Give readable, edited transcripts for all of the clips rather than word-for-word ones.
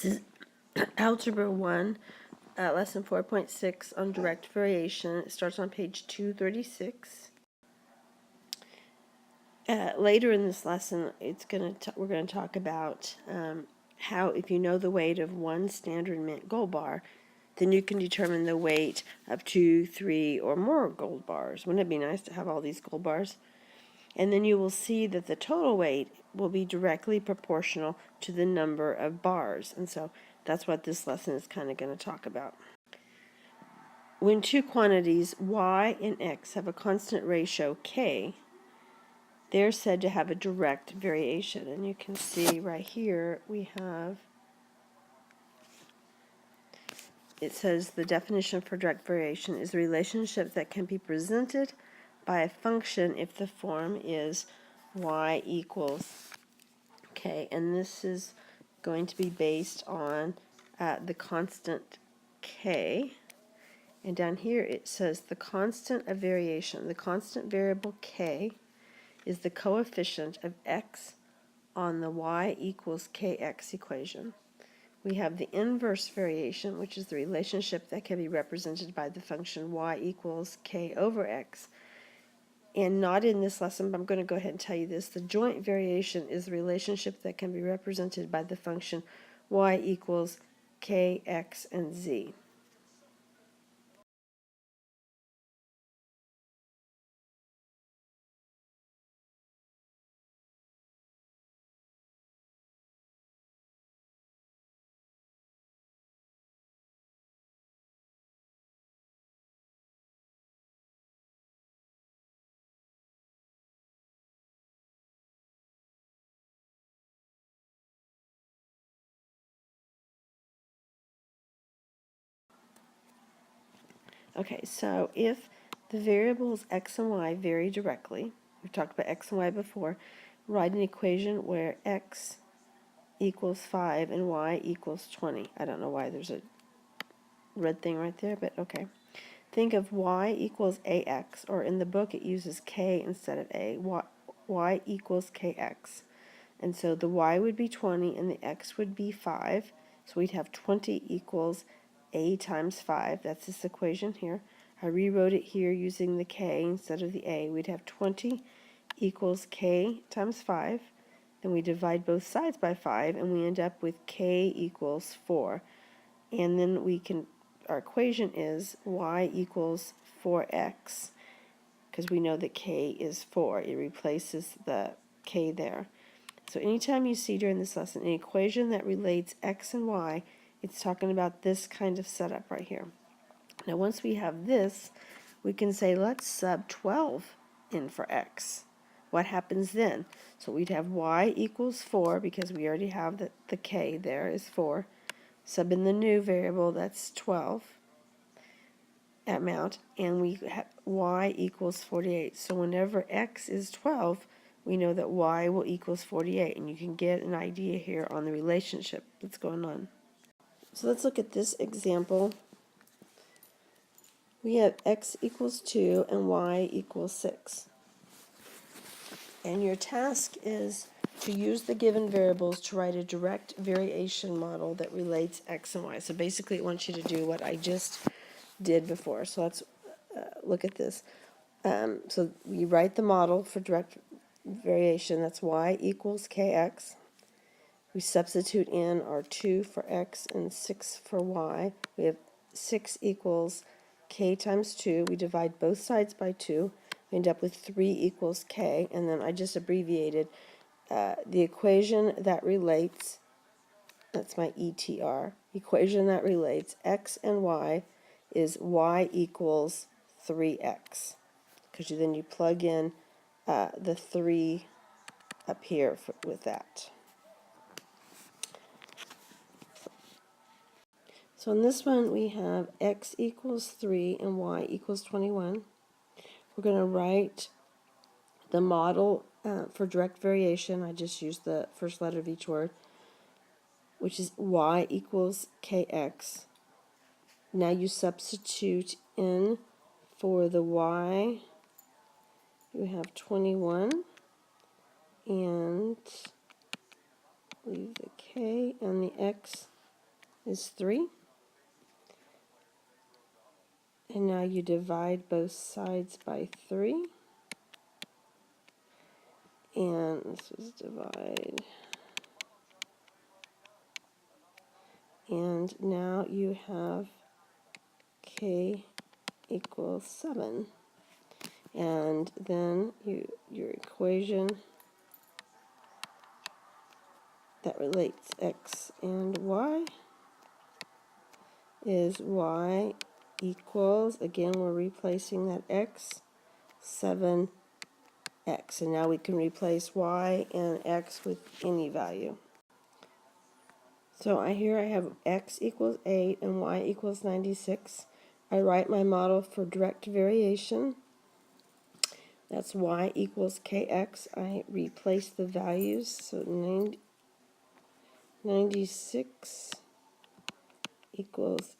This is Algebra 1, Lesson 4.6 on direct variation. It starts on page 236. Later in this lesson, we're going to talk about how, if you know the weight of one standard mint gold bar, then you can determine the weight of 2, 3, or more gold bars. Wouldn't it be nice to have all these gold bars? And then you will see that the total weight will be directly proportional to the number of bars. And so that's what this lesson is kind of going to talk about. When two quantities, y and x, have a constant ratio k, they're said to have a direct variation. And you can see right here we have, it says the definition for direct variation is a relationship that can be presented by a function if the form is y equals k. And this is going to be based on the constant k. And down here it says the constant of variation. The constant variable k is the coefficient of x on the y equals kx equation. We have the inverse variation, which is the relationship that can be represented by the function y equals k over x. And not in this lesson, but I'm going to go ahead and tell you this. The joint variation is the relationship that can be represented by the function y equals kx and z. Okay, so if the variables x and y vary directly, we've talked about x and y before, write an equation where x equals 5 and y equals 20. I don't know why there's a red thing right there, but okay. Think of y equals ax, or in the book it uses k instead of a. Y equals kx. And so the y would be 20 and the x would be 5. So we'd have 20 equals a times 5. That's this equation here. I rewrote it here using the k instead of the a. We'd have 20 equals k times 5. Then we divide both sides by 5 and we end up with k equals 4. And then our equation is y equals 4x, because we know that k is 4. It replaces the k there. So anytime you see during this lesson an equation that relates x and y, it's talking about this kind of setup right here. Now once we have this, we can say let's sub 12 in for x. What happens then? So we'd have y equals 4, because we already have the k there is 4. Sub in the new variable, that's 12 amount, and we have y equals 48. So whenever x is 12, we know that y will equals 48, and you can get an idea here on the relationship that's going on. So let's look at this example. We have x equals 2 and y equals 6. And your task is to use the given variables to write a direct variation model that relates x and y. So basically it wants you to do what I just did before. So let's look at this. So we write the model for direct variation. That's y equals kx. We substitute in our 2 for x and 6 for y. We have 6 equals k times 2. We divide both sides by 2. We end up with 3 equals k. And then I just abbreviated the equation that relates, that's my ETR, equation that relates x and y is y equals 3x. Because then you plug in the 3 up here with that. So in this one we have x equals 3 and y equals 21. We're going to write the model for direct variation. I just used the first letter of each word, which is y equals kx. Now you substitute in for the y, you have 21, and leave the k, and the x is 3. And now you divide both sides by 3. And this was divide. And now you have k equals 7. And then your equation that relates x and y is y equals, again we're replacing that x, 7x. And now we can replace y and x with any value. So here I have x equals 8 and y equals 96. I write my model for direct variation. That's y equals kx. I replace the values. So 96 equals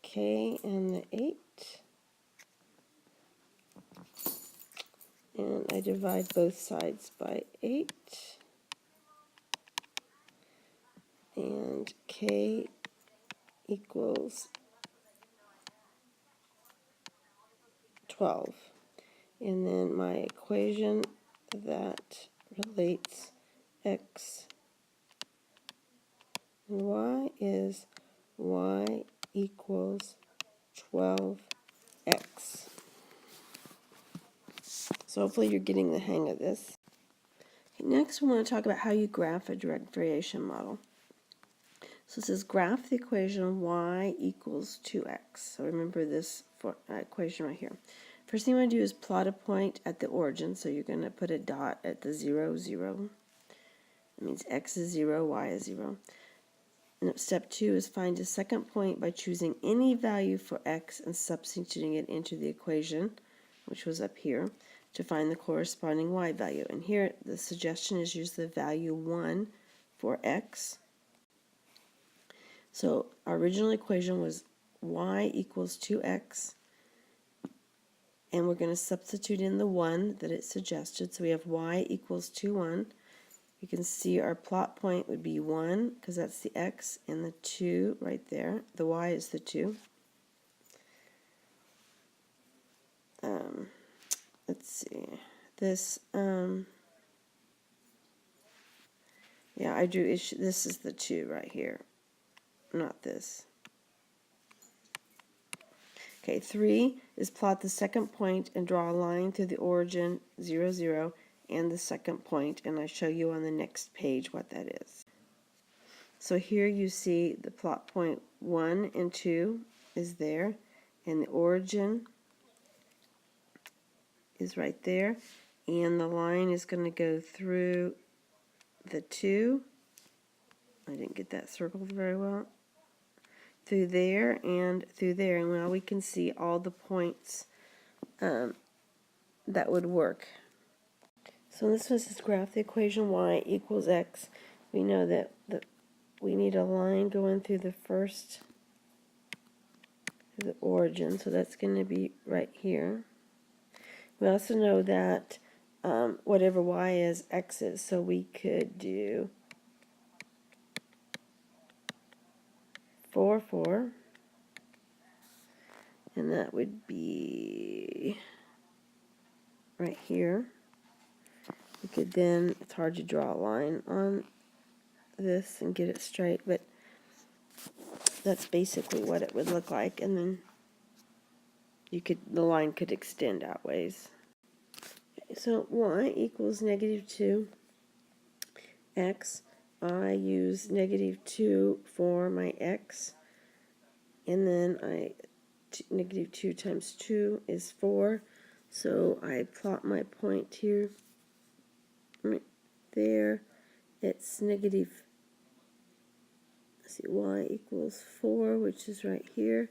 k and the 8. And I divide both sides by 8. And k equals 12. And then my equation that relates x and y is y equals 12x. So hopefully you're getting the hang of this. Okay, next we want to talk about how you graph a direct variation model. So it says graph the equation y equals 2x. So remember this equation right here. First thing you want to do is plot a point at the origin. So you're going to put a dot at the 0, 0. That means x is 0, y is 0. And step 2 is find a second point by choosing any value for x and substituting it into the equation, which was up here, to find the corresponding y value. And here the suggestion is use the value 1 for x. So our original equation was y equals 2x. And we're going to substitute in the 1 that it suggested. So we have y equals 2, 1. You can see our plot point would be 1, because that's the x, and the 2 right there. The y is the 2. Let's see. This, yeah, I drew, this is the 2 right here, not this. Okay, 3 is plot the second point and draw a line through the origin 0, 0 and the second point, and I show you on the next page what that is. So here you see the plot point 1 and 2 is there, and the origin is right there, and the line is going to go through the 2. I didn't get that circled very well. Through there and through there, and now we can see all the points that would work. So this was this graph the equation y equals x. We know that we need a line going through the first, the origin, so that's going to be right here. We also know that whatever y is, x is, so we could do 4, 4, and that would be right here. We could then, it's hard to draw a line on this and get it straight, but that's basically what it would look like, and then the line could extend out ways. Okay, so y equals -2 x. I use -2 for my x, and then -2 times 2 is 4, so I plot my point here, right there. It's negative, let's see, y equals 4, which is right here,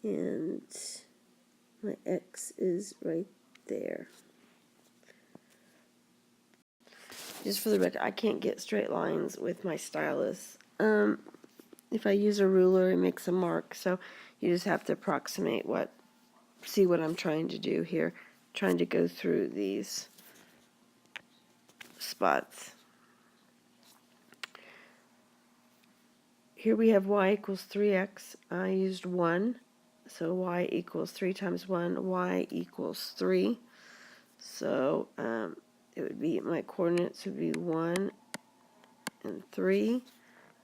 and my x is right there. Just for the record, I can't get straight lines with my stylus. If I use a ruler, it makes a mark, so you just have to approximate see what I'm trying to do here, trying to go through these spots. Here we have y equals 3x. I used 1, so y equals 3 times 1, y equals 3. So it would be, my coordinates would be 1 and 3.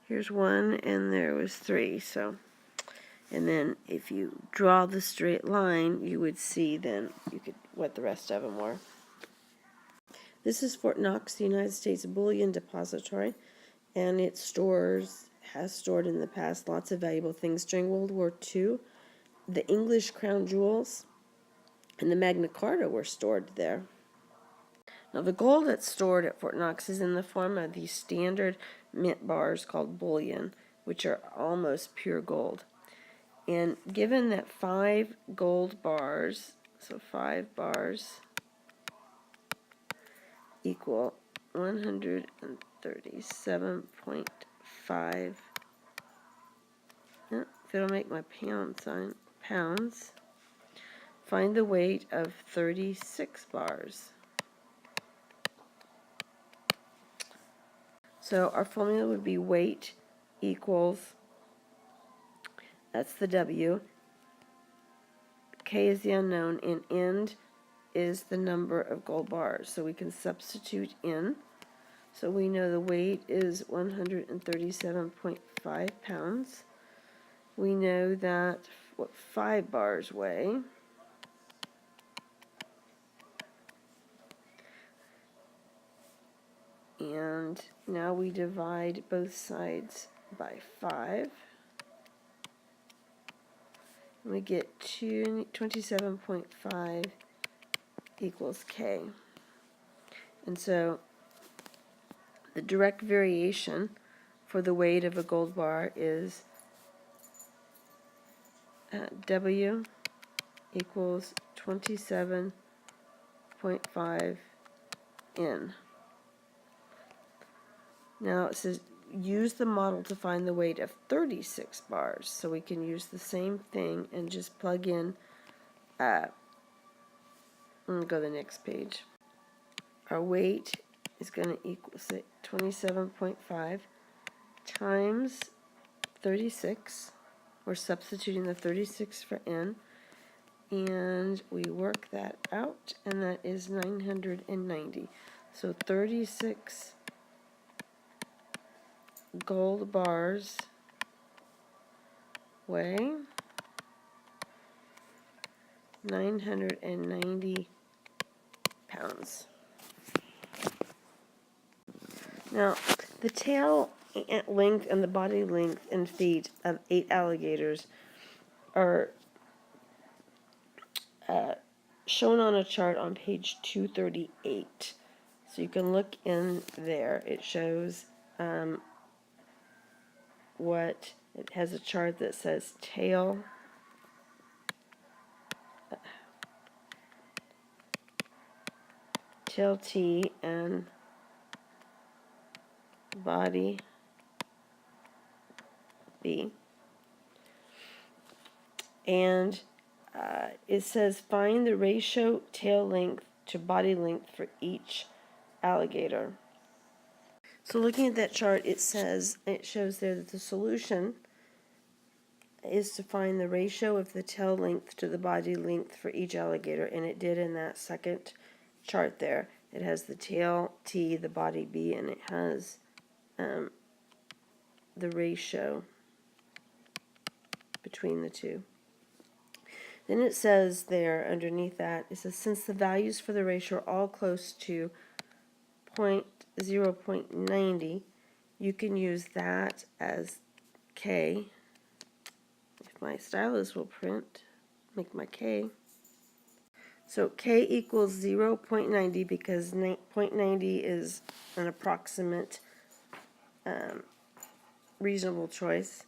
Here's 1 and there was 3. So, and then if you draw the straight line, you would see then what the rest of them were. This is Fort Knox, the United States Bullion Depository, and it has stored in the past lots of valuable things. During World War II, the English crown jewels and the Magna Carta were stored there. Now, the gold that's stored at Fort Knox is in the form of these standard mint bars called bullion, which are almost pure gold. And given that 5 gold bars, so 5 bars equal 137.5, if it'll make my pound sign, pounds, find the weight of 36 bars. So our formula would be weight equals, that's the W, K is the unknown, and end is the number of gold bars. So we can substitute in. So we know the weight is 137.5 pounds. We know that what 5 bars weigh. And now we divide both sides by 5. And we get 27.5 equals K. And so the direct variation for the weight of a gold bar is W equals 27.5 N. Now it says use the model to find the weight of 36 bars. So we can use the same thing and just plug in, I'm going to go to the next page. Our weight is going to equal, say, 27.5 times 36. We're substituting the 36 for N. And we work that out, and that is 990. So 36 gold bars weigh 990 pounds. Now, the tail length and the body length and feet of 8 alligators are shown on a chart on page 238. So you can look in there. It shows what, it has a chart that says tail, T, and body B. And it says find the ratio tail length to body length for each alligator. So looking at that chart, it shows there that the solution is to find the ratio of the tail length to the body length for each alligator, and it did in that second chart there. It has the tail T, the body B, and it has the ratio between the two. Then it says there underneath that, it says since the values for the ratio are all close to 0.90, you can use that as K. If my stylus will print, make my K. So K equals 0.90 because 0.90 is an approximate reasonable choice.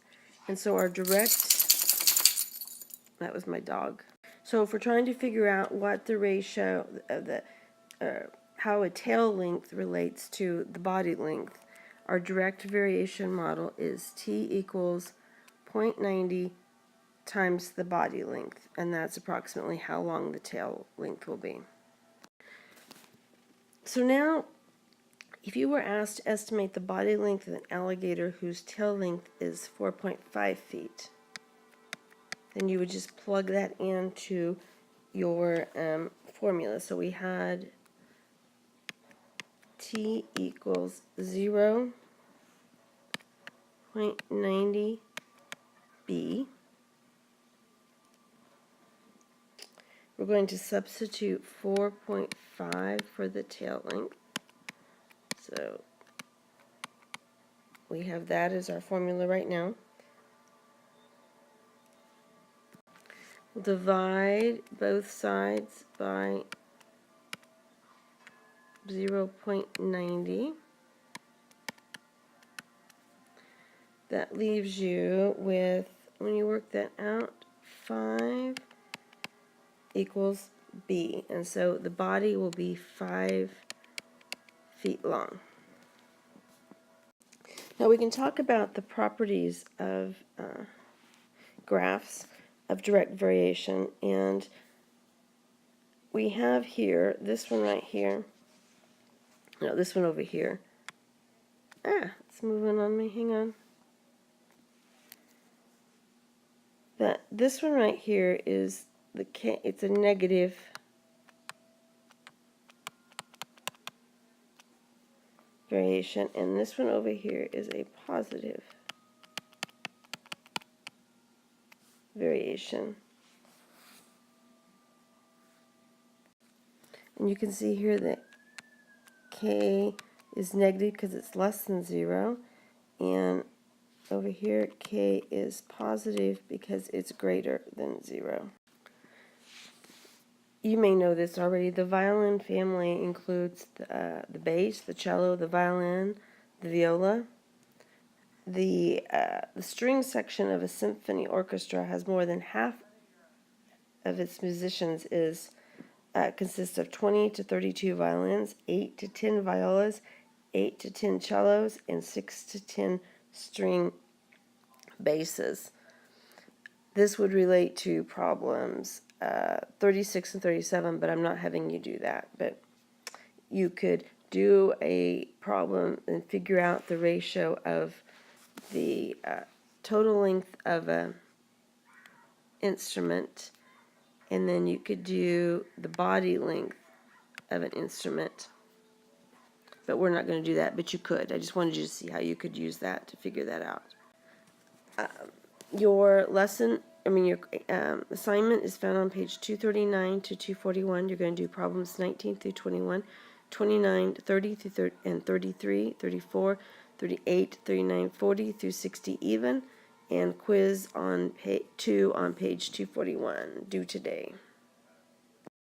And so our direct, that was my dog. So if we're trying to figure out what the ratio of the, how a tail length relates to the body length, our direct variation model is T equals 0.90 times the body length, and that's approximately how long the tail length will be. So now If you were asked to estimate the body length of an alligator whose tail length is 4.5 feet, then you would just plug that into your formula. So we had T equals 0.90 B. We're going to substitute 4.5 for the tail length. So we have that as our formula right now. We'll divide both sides by 0.90. That leaves you with, when you work that out, 5 equals B. And so the body will be 5 feet long. Now we can talk about the properties of graphs of direct variation. And we have here, this one right here, no, this one over here. It's moving on me, hang on. This one right here is it's a negative variation, and this one over here is a positive variation. And you can see here that K is negative because it's less than 0, and over here K is positive because it's greater than 0. You may know this already. The violin family includes the bass, the cello, the violin, the viola. The string section of a symphony orchestra has more than half of its musicians consists of 20 to 32 violins, 8 to 10 violas, 8 to 10 cellos, and 6 to 10 string basses. This would relate to problems 36 and 37, but I'm not having you do that. But you could do a problem and figure out the ratio of the total length of an instrument, and then you could do the body length of an instrument. But we're not going to do that, but you could. I just wanted you to see how you could use that to figure that out. Your assignment is found on page 239 to 241. You're going to do problems 19 through 21, 29, 30 through and 33, 34, 38, 39, 40 through 60 even, and quiz on 2 on page 241, due today.